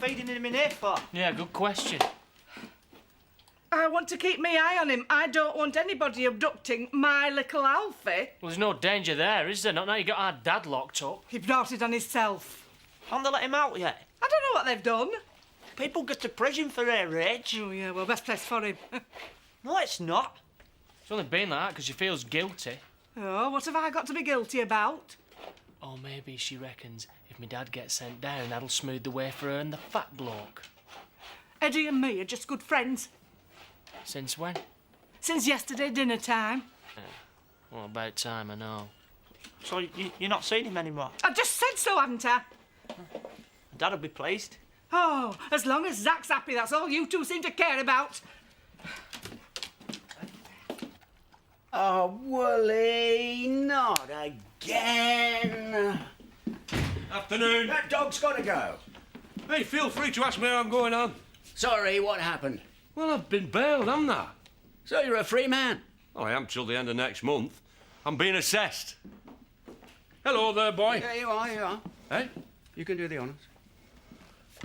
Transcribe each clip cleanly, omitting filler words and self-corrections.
feeding him in here for? Yeah, good question. I want to keep my eye on him. I don't want anybody abducting my little Alfie. Well, there's no danger there, is there? Not now you got our dad locked up. He brought it on himself. Haven't they let him out yet? I don't know what they've done. People go to prison for their age. Oh, yeah, well, best place for him. No, it's not. It's only been like that because she feels guilty. Oh, what have I got to be guilty about? Or maybe she reckons if my dad gets sent down, that'll smooth the way for her and the fat bloke. Eddie and me are just good friends. Since when? Since yesterday dinner time. Well, about time, I know. So you're not seeing him anymore? I've just said so, haven't I? Dad'll be pleased. Oh, as long as Zach's happy, that's all you two seem to care about. Oh, Wooly, not again. Afternoon. That dog's got to go. Hey, feel free to ask me how I'm going on. Sorry, what happened? Well, I've been bailed, haven't I? So you're a free man? Well, I am till the end of next month. I'm being assessed. Hello there, boy. Yeah, you are. Hey? You can do the honours.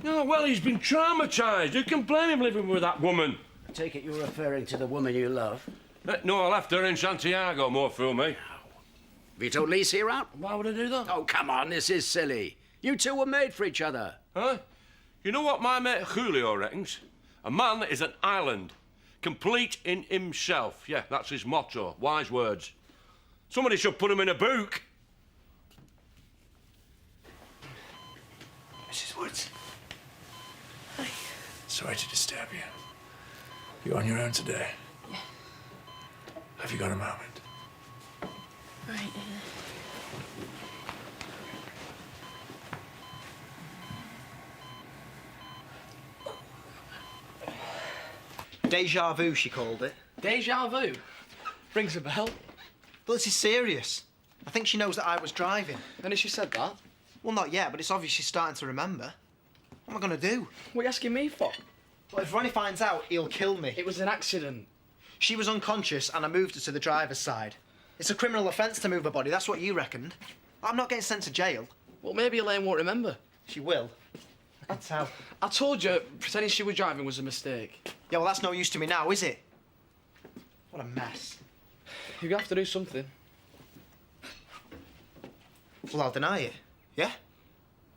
Oh, well, he's been traumatised. Who can blame him living with that woman? I take it you're referring to the woman you love. No, I left her in Santiago, more fool me. Have you told Lise you're out? Why would I do that? Oh, come on, this is silly. You two were made for each other. Huh? You know what my mate Julio reckons? A man is an island, complete in himself. Yeah, that's his motto. Wise words. Somebody should put him in a book. Mrs. Woods. Hi. Sorry to disturb you. You're on your own today. Yeah. Have you got a moment? Right. Deja vu, she called it. Deja vu? Rings a bell. But this is serious. I think she knows that I was driving. And has she said that? Well, not yet, but it's obvious she's starting to remember. What am I going to do? What are you asking me for? Well, if Ronnie finds out, he'll kill me. It was an accident. She was unconscious and I moved her to the driver's side. It's a criminal offence to move a body, that's what you reckoned. I'm not getting sent to jail. Well, maybe Elaine won't remember. She will. I can tell. I told you, pretending she was driving was a mistake. Yeah, well, that's no use to me now, is it? What a mess. You're gonna have to do something. Well, I'll deny it. Yeah?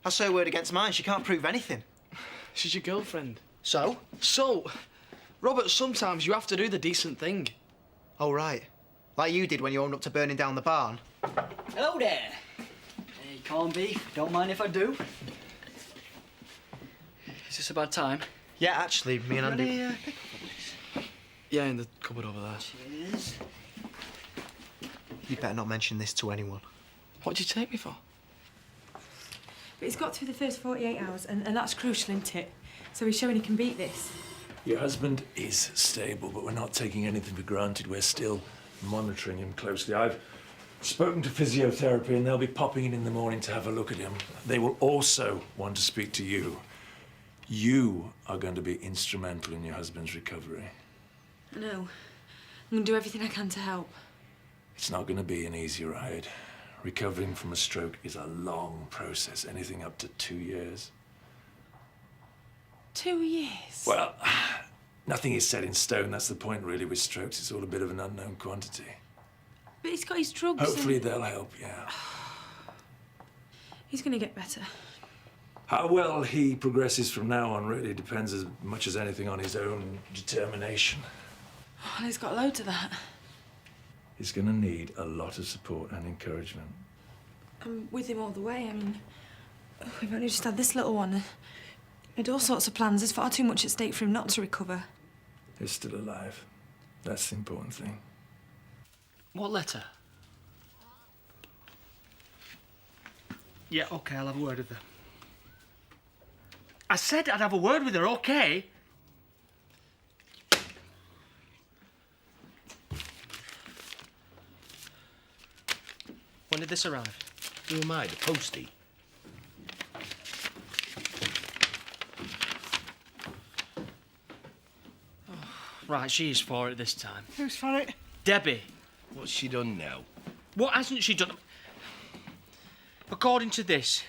That's her word against mine. She can't prove anything. She's your girlfriend. So? So, Robert, sometimes you have to do the decent thing. Oh, right. Like you did when you owned up to burning down the barn. Hello there. Hey, corned beef. Don't mind if I do. Is this a bad time? Yeah, actually, me and Andy... Ready, pick up on this? Yeah, in the cupboard over there. Cheers. You'd better not mention this to anyone. What'd you take me for? But he's got through the first 48 hours, and that's crucial, isn't it? So he's showing he can beat this. Your husband is stable, but we're not taking anything for granted. We're still monitoring him closely. I've spoken to physiotherapy, and they'll be popping in the morning to have a look at him. They will also want to speak to you. You are going to be instrumental in your husband's recovery. I know. I'm going to do everything I can to help. It's not going to be an easy ride. Recovering from a stroke is a long process, anything up to 2 years. 2 years? Well, nothing is set in stone. That's the point, really, with strokes. It's all a bit of an unknown quantity. But he's got his drugs. Hopefully they'll help, yeah. He's going to get better. How well he progresses from now on really depends as much as anything on his own determination. Well, he's got loads of that. He's going to need a lot of support and encouragement. I'm with him all the way. I mean, we've only just had this little one. Had all sorts of plans. There's far too much at stake for him not to recover. He's still alive. That's the important thing. What letter? Yeah, OK, I'll have a word with her. I said I'd have a word with her, OK? When did this arrive? Who am I, the postie? Right, she's for it this time. Who's for it? Debbie. What's she done now? What hasn't she done? According to this,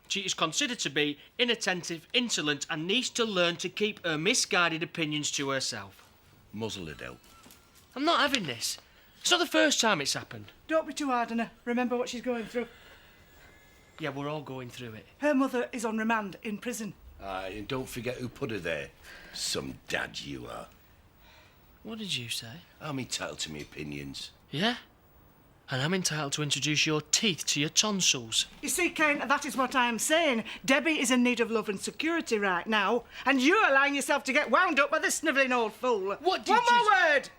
She is considered to be inattentive, insolent, and needs to learn to keep her misguided opinions to herself. Muzzle it out. I'm not having this. It's not the first time it's happened. Don't be too hard on her. Remember what she's going through. Yeah, we're all going through it. Her mother is on remand in prison. Aye, and don't forget who put her there. Some dad you are. What did you say? I'm entitled to my opinions. Yeah? And I'm entitled to introduce your teeth to your tonsils. You see, Kane, that is what I am saying. Debbie is in need of love and security right now, and you're allowing yourself to get wound up by this snivelling old fool. What did One you... more word!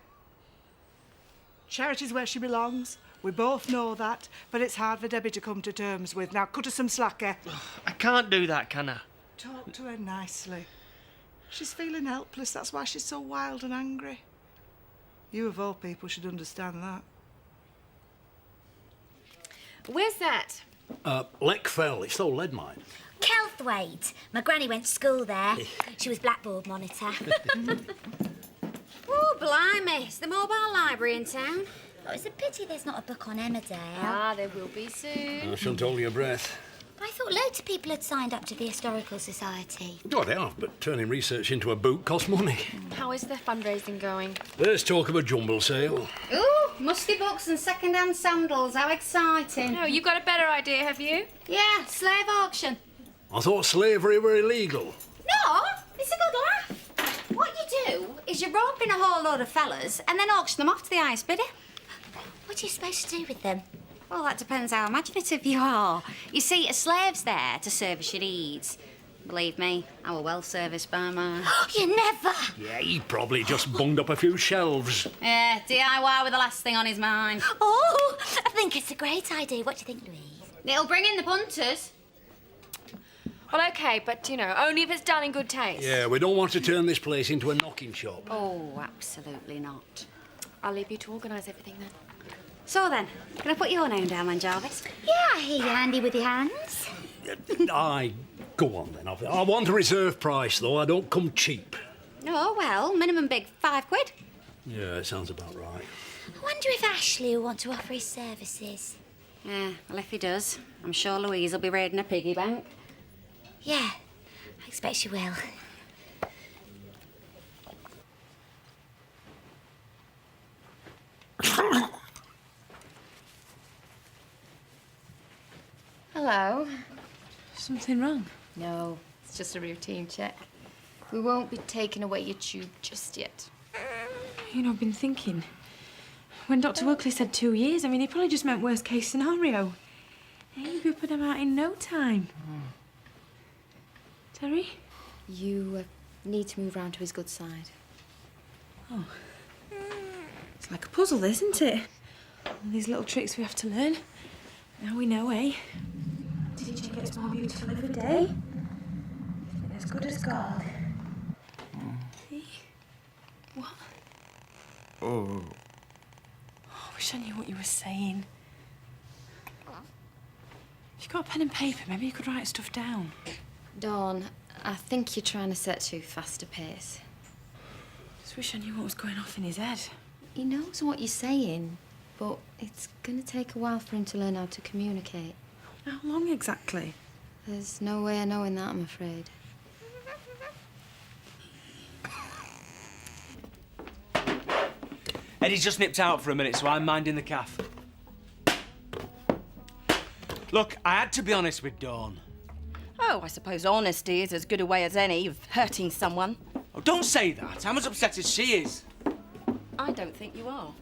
Charity's where she belongs. We both know that, but it's hard for Debbie to come to terms with. Now, cut her some slack, eh? I can't do that, can I? Talk to her nicely. She's feeling helpless, that's why she's so wild and angry. You, of all people, should understand that. Where's that? Leckfell. It's the old lead mine. Kelthwaite. My granny went to school there. She was blackboard monitor. Oh, blimey. It's the mobile library in town. Oh, it's a pity there's not a book on Emmerdale. Ah, there will be soon. I shan't hold your breath. I thought loads of people had signed up to the Historical Society. Oh, they have, but turning research into a book costs money. How is the fundraising going? There's talk of a jumble sale. Ooh, musty books and second-hand sandals. How exciting. Oh, you've got a better idea, have you? Yeah, slave auction. I thought slavery were illegal. No, it's a good laugh. What you do is you rope in a whole load of fellas and then auction them off to the highest bidder. What are you supposed to do with them? Well, that depends how imaginative you are. You see, a slave's there to service your needs. Believe me, I were well serviced by mine. You never! Yeah, he probably just bunged up a few shelves. Yeah, DIY with the last thing on his mind. Oh, I think it's a great idea. What do you think, Louise? It'll bring in the punters. Well, OK, but, you know, only if it's done in good taste. Yeah, we don't want to turn this place into a knocking shop. Oh, absolutely not. I'll leave you to organise everything then. So then, can I put your name down then, Jarvis? Yeah, I hear you're handy with your hands. Aye, go on then. I want a reserve price, though. I don't come cheap. Oh, well, minimum big, £5. Yeah, it sounds about right. I wonder if Ashley will want to offer his services. Yeah, well, if he does, I'm sure Louise will be raiding a piggy bank. Yeah, I expect she will. Hello. Something wrong? No, it's just a routine check. We won't be taking away your tube just yet. You know, I've been thinking. When Dr. Wilkley said 2 years, I mean, he probably just meant worst case scenario. He'll be putting them out in no time. Terry? You need to move round to his good side. Oh. It's like a puzzle, this, isn't it? All these little tricks we have to learn. Now we know, eh? Teaching gets more beautiful every day. As good as gold. See? What? Oh. I wish I knew what you were saying. If you've got a pen and paper, maybe you could write stuff down. Dawn, I think you're trying to set too fast a pace. Just wish I knew what was going off in his head. He knows what you're saying, but it's going to take a while for him to learn how to communicate. How long exactly? There's no way of knowing that, I'm afraid. Eddie's just nipped out for a minute, so I'm minding the caff. Look, I had to be honest with Dawn. Oh, I suppose honesty is as good a way as any of hurting someone. Oh, don't say that. I'm as upset as she is. I don't think you are.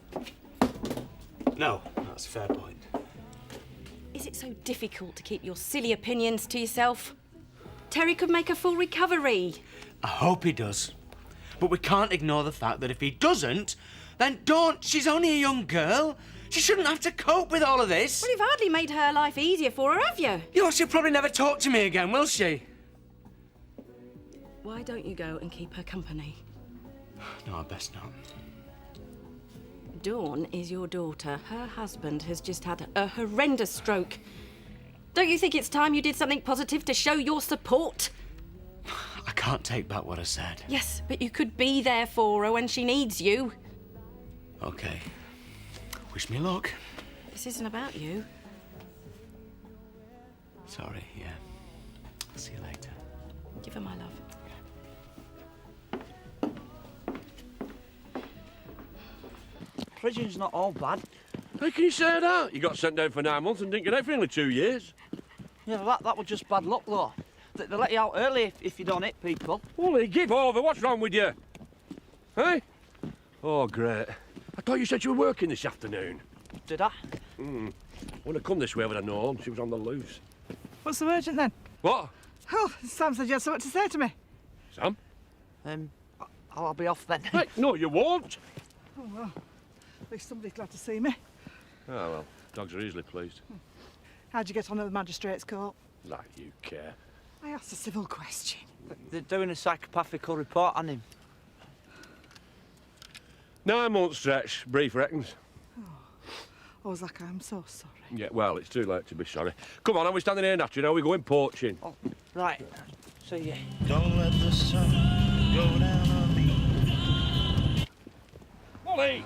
No, that's a fair point. Is it so difficult to keep your silly opinions to yourself? Terry could make a full recovery. I hope he does. But we can't ignore the fact that if he doesn't, then Dawn, she's only a young girl. She shouldn't have to cope with all of this. Well, you've hardly made her life easier for her, have you? You know, she'll probably never talk to me again, will she? Why don't you go and keep her company? No, I best not. Dawn is your daughter. Her husband has just had a horrendous stroke. Don't you think it's time you did something positive to show your support? I can't take back what I said. Yes, but you could be there for her when she needs you. Okay. Wish me luck. This isn't about you. Sorry, yeah. I'll see you later. Give her my love. Prison's not all bad. How can you say that? You got sent down for 9 months and didn't get out for only 2 years. Yeah, well, that was just bad luck, though. They let you out early if you don't hit people. Wally, give over. What's wrong with you? Hey? Oh, great. I thought you said you were working this afternoon. Did I? When I come this way, I would have known. She was on the loose. What's so urgent then? What? Oh, Sam said you had something to say to me. Sam? I'll be off then. Hey, no, you won't. Oh, well. At least somebody's glad to see me. Oh, well, dogs are easily pleased. How'd you get on at the magistrate's court? Like you care. I asked a civil question. They're doing a psychopathical report on him. 9 months stretch, brief reckons. Oh, Zach, I'm so sorry. Yeah, well, it's too late to be sorry. Come on, are we standing here naturally now? We're going poaching. Oh, right. See you. Don't let the sun go down on me. Wally!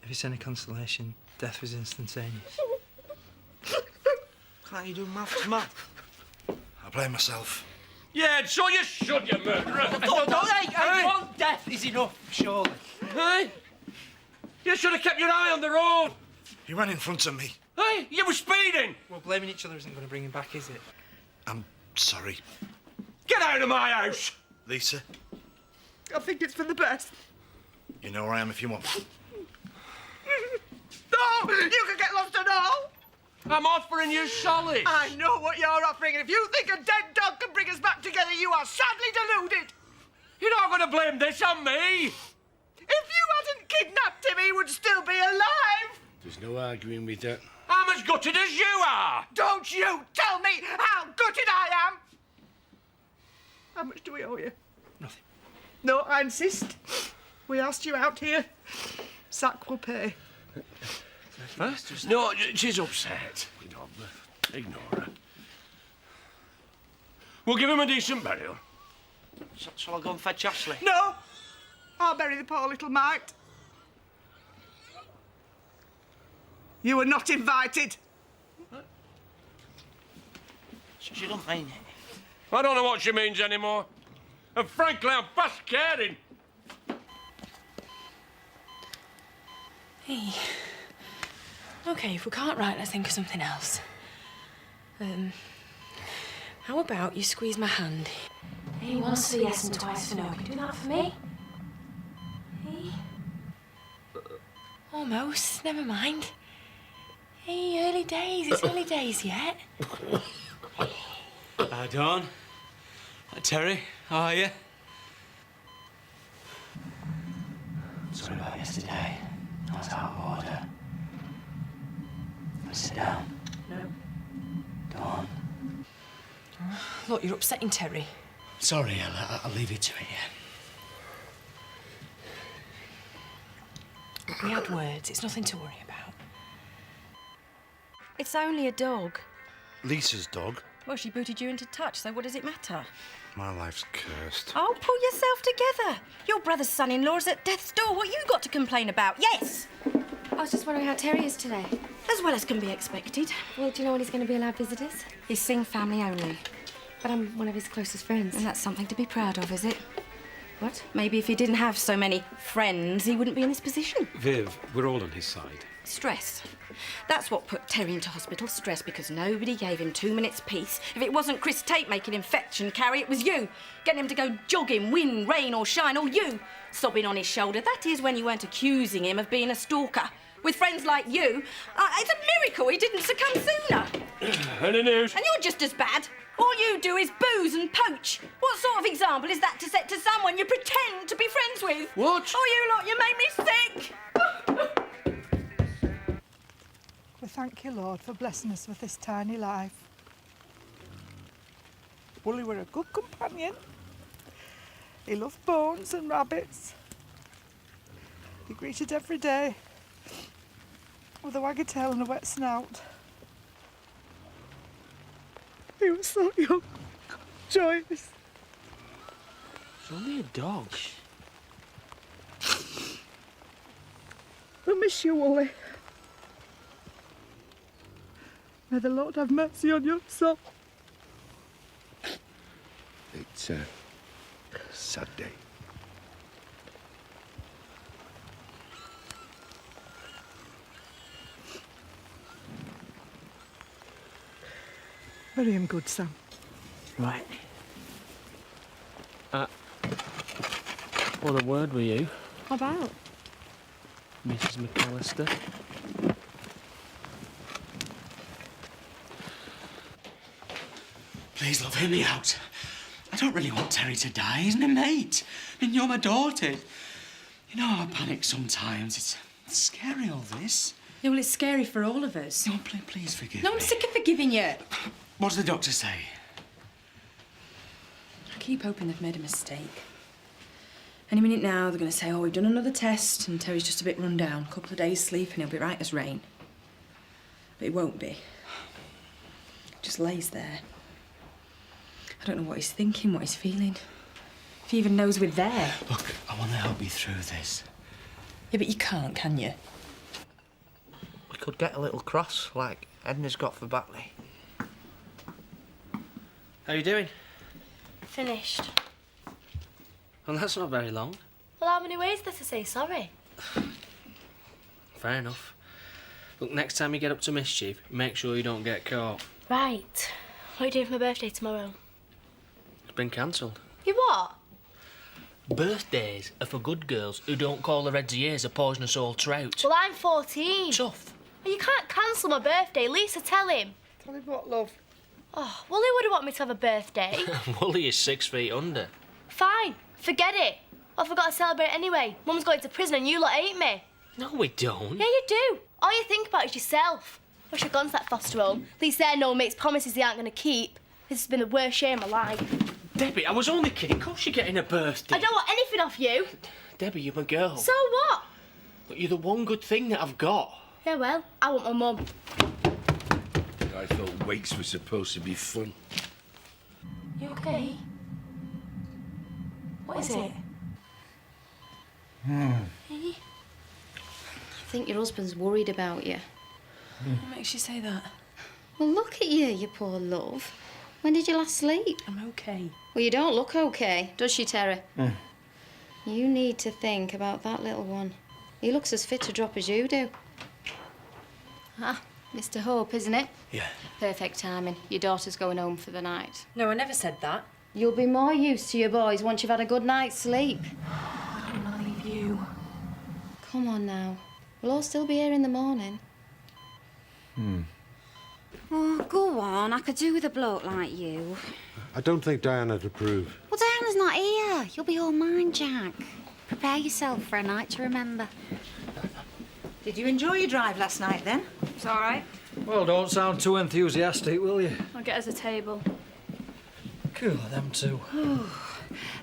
If it's any consolation, death was instantaneous. Can't you do maths, Matt? I blame myself. Yeah, so you should, you murderer. One death is enough, surely. Hey? You should have kept your eye on the road. He ran in front of me. Hey, you were speeding. Well, blaming each other isn't going to bring him back, is it? I'm sorry. Get out of my house. Lisa, I think it's for the best. you know where I am if you want. No! You can get lost and all! I'm offering you solace. I know what you're offering, and if you think a dead dog can bring us back together, you are sadly deluded! You're not going to blame this on me. If you hadn't kidnapped him, he would still be alive! There's no arguing with that. I'm as gutted as you are. Don't you tell me how gutted I am! How much do we owe you? Nothing. No, I insist. We asked you out here. Zach will pay. Huh? No, she's upset. You know, ignore her. We'll give him a decent burial. Shall I go and fetch Ashley? No! I'll bury the poor little mite. You were not invited. She don't mean it. I don't know what she means anymore. And frankly, I'm past caring. Hey. OK, if we can't write, let's think of something else. How about you squeeze my hand? Hey, once for yes and twice for no. Can you do that for me? Hey? Almost. Never mind. Hey, early days. It's early days yet. Dawn. Terry, how are you? Sorry about yesterday. I was out of order. Sit down. No. Dawn. Look, you're upsetting Terry. Sorry, I'll leave you to it, yeah. We had words. It's nothing to worry about. It's only a dog. Lisa's dog. Well, she booted you into touch, so what does it matter? My life's cursed. Oh, pull yourself together. Your brother's son-in-law's at death's door. What you got to complain about? Yes! I was just wondering how Terry is today. As well as can be expected. Well, do you know when he's going to be allowed visitors? He's seen family only. But I'm one of his closest friends. And that's something to be proud of, is it? What? Maybe if he didn't have so many friends, he wouldn't be in this position. Viv, we're all on his side. Stress. That's what put Terry into hospital. Stress because nobody gave him 2 minutes peace. If it wasn't Chris Tate making him fetch and carry, it was you. Getting him to go jogging, wind, rain or shine, or you sobbing on his shoulder. That is when you weren't accusing him of being a stalker. With friends like you, it's a miracle he didn't succumb sooner. Any news? And you're just as bad. All you do is booze and poach. What sort of example is that to set to someone you pretend to be friends with? What? Oh, you lot, you made me sick. We thank you, Lord, for blessing us with this tiny life. Wooly were a good companion. He loved bones and rabbits. He greeted every day with a waggy tail and a wet snout. He was so young, joyous. It's only a dog. We miss you, Wooly. May the Lord have mercy on your soul. It's a sad day. Bury him good, Sam. Right. What a word with you, What about? Mrs. McAllister. Please, love, hear me out. I don't really want Terry to die. He's my mate. I mean, you're my daughter. You know how I panic sometimes. It's scary, all this. Yeah, well, it's scary for all of us. No, please forgive No, me. I'm sick of forgiving you. What does the doctor say? I keep hoping they've made a mistake. Any minute now, they're going to say, oh, we've done another test and Terry's just a bit run down. A couple of days sleep and he'll be right as rain. But he won't be. He just lays there. I don't know what he's thinking, what he's feeling. If he even knows we're there. Look, I want to help you through this. Yeah, but you can't, can you? We could get a little cross, like Edna's got for Batley. How you doing? Finished. Well, that's not very long. Well, how many ways is there to say sorry? Fair enough. Look, next time you get up to mischief, make sure you don't get caught. Right. What are you doing for my birthday tomorrow? It's been cancelled. You what? Birthdays are for good girls who don't call their heads ears a poisonous old trout. Well, I'm 14. Tough. Well, you can't cancel my birthday. Lisa, tell him. Tell him what, love? Oh, well, he wouldn't want me to have a birthday. Wooly is 6 feet under. Fine. Forget it. I've got to celebrate anyway. Mum's going to prison and you lot hate me. No, we don't. Yeah, you do. All you think about is yourself. Wish I'd gone to that foster home. At least there no one makes promises they aren't going to keep. This has been the worst year of my life. Debbie, I was only kidding. Of course you're getting a birthday. I don't want anything off you. Debbie, you're my girl. So what? But you're the one good thing that I've got. Yeah, well, I want my mum. I thought wakes were supposed to be fun. You okay? What is it? I think your husband's worried about you. What makes you say that? Well, look at you, you poor love. When did you last sleep? I'm okay. Well, you don't look okay, does she, Terry? You need to think about that little one. He looks as fit to drop as you do. Ah, Mr. Hope, isn't it? Yeah. Perfect timing. Your daughter's going home for the night. No, I never said that. You'll be more used to your boys once you've had a good night's sleep. I don't want to leave you. Come on now. We'll all still be here in the morning. Oh, go on. I could do with a bloke like you. I don't think Diana'd approve. Well, Diana's not here. You'll be all mine, Jack. Prepare yourself for a night to remember. Did you enjoy your drive last night, then? It's all right. Well, don't sound too enthusiastic, will you? I'll get us a table. Cool, them two.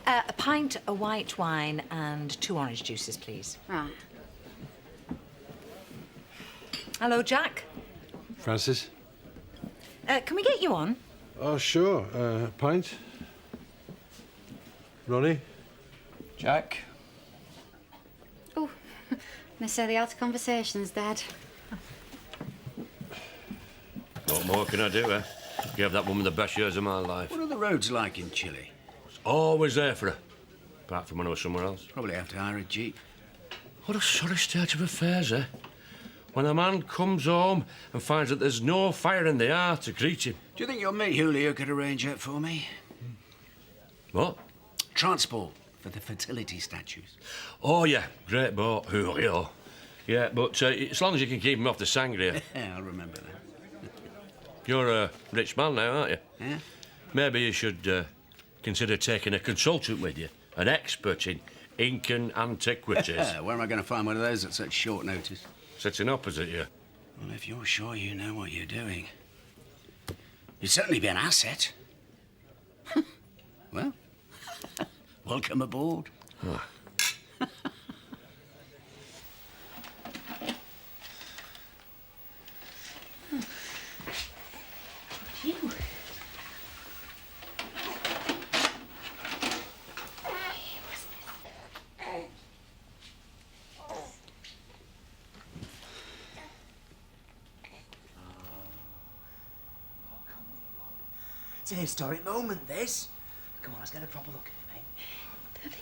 A pint of white wine and 2 orange juices, please. Right. Hello, Jack. Francis? Can we get you on? Oh, sure. Pint? Ronnie? Jack? Oh, they say the art of conversation's dead. What more can I do, eh? Gave that woman the best years of my life. What are the roads like in Chile? It's always there for her. Apart from when I was somewhere else. Probably have to hire a jeep. What a sorry state of affairs, eh? When a man comes home and finds that there's no fire in the heart to greet him. Do you think your mate Julio could arrange that for me? What? Transport for the fertility statues. Oh, yeah. Great boat, Julio. Yeah, but as long as you can keep him off the sangria. Yeah, I'll remember that. You're a rich man now, aren't you? Yeah? Maybe you should consider taking a consultant with you. An expert in Incan antiquities. Where am I going to find one of those at such short notice? Sitting opposite you. Well, if you're sure you know what you're doing, you'd certainly be an asset. Well, welcome aboard. Oh. It's an historic moment, this. Come on, let's get a proper look at it, mate.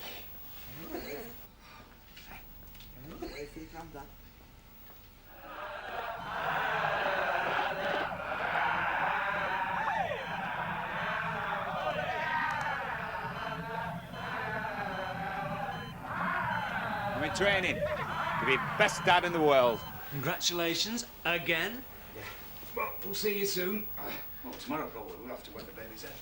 Daddy. Wait for your granddad. I'm in training to be best dad in the world. Congratulations again. Yeah. Well, we'll see you soon. Well, tomorrow probably. We'll have to wet the baby's head.